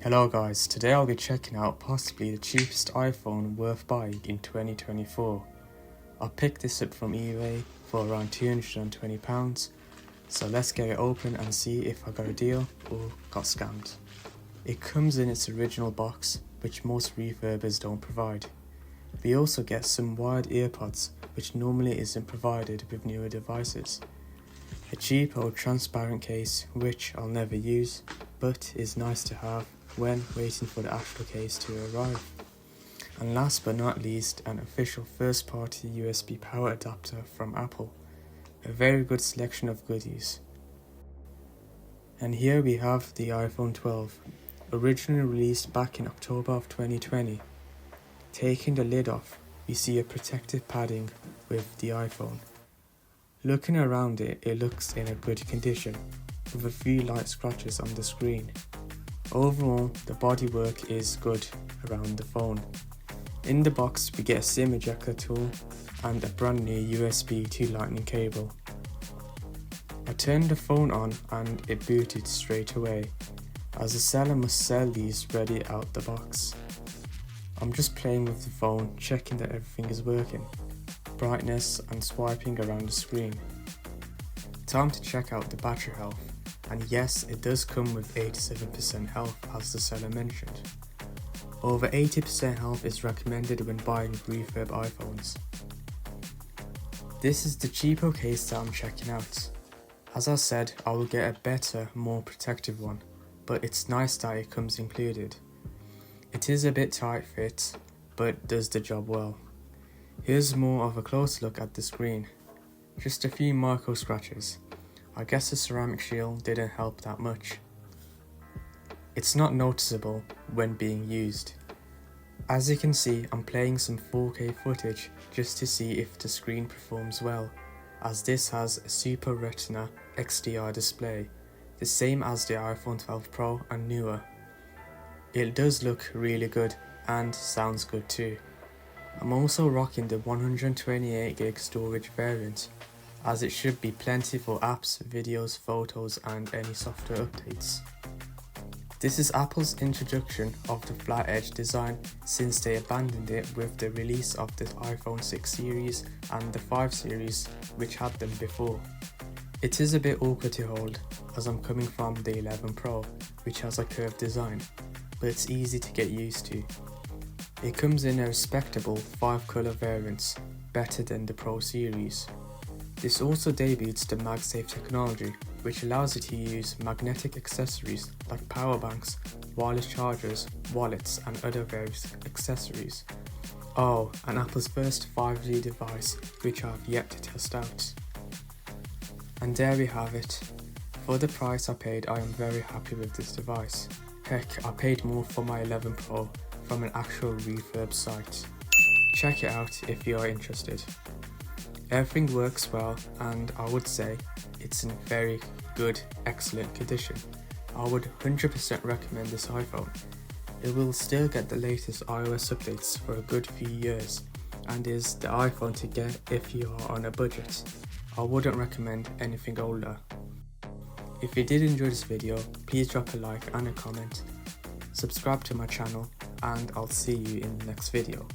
Hello guys, today I'll be checking out possibly the cheapest iPhone worth buying in 2024. I picked this up from eBay for around £220, so let's get it open and see if I got a deal or got scammed. It comes in its original box, which most refurbers don't provide. We also get some wired earpods, which normally isn't provided with newer devices. A cheapo transparent case, which I'll never use, but is nice to have when waiting for the actual case to arrive. And last but not least, an official first-party USB power adapter from Apple. A very good selection of goodies. And here we have the iPhone 12, originally released back in October of 2020. Taking the lid off, we see a protective padding with the iPhone. Looking around it, it looks in a good condition, with a few light scratches on the screen. Overall, the bodywork is good around the phone. In the box, we get a SIM ejector tool and a brand new USB to Lightning cable. I turned the phone on and it booted straight away, as the seller must sell these ready out the box. I'm just playing with the phone, checking that everything is working, brightness and swiping around the screen. Time to check out the battery health. And yes, it does come with 87% health as the seller mentioned. Over 80% health is recommended when buying refurb iPhones. This is the cheapo case that I'm checking out. As I said, I will get a better, more protective one, but it's nice that it comes included. It is a bit tight fit, but does the job well. Here's more of a close look at the screen. Just a few micro scratches. I guess the ceramic shield didn't help that much. It's not noticeable when being used. As you can see, I'm playing some 4K footage just to see if the screen performs well, as this has a Super Retina XDR display, the same as the iPhone 12 Pro and newer. It does look really good and sounds good too. I'm also rocking the 128GB storage variant, as it should be plenty for apps, videos, photos and any software updates. This is Apple's introduction of the flat edge design since they abandoned it with the release of the iPhone 6 series and the 5 series, which had them before. It is a bit awkward to hold, as I'm coming from the 11 Pro, which has a curved design, but it's easy to get used to. It comes in a respectable 5 colour variants, better than the Pro series. This also debuts the MagSafe technology, which allows you to use magnetic accessories like power banks, wireless chargers, wallets and other various accessories. Oh, and Apple's first 5G device, which I have yet to test out. And there we have it. For the price I paid, I am very happy with this device. Heck, I paid more for my 11 Pro from an actual refurb site. Check it out if you are interested. Everything works well, and I would say it's in very good, excellent condition. I would 100% recommend this iPhone. It will still get the latest iOS updates for a good few years, and is the iPhone to get if you are on a budget. I wouldn't recommend anything older. If you did enjoy this video, please drop a like and a comment. Subscribe to my channel, and I'll see you in the next video.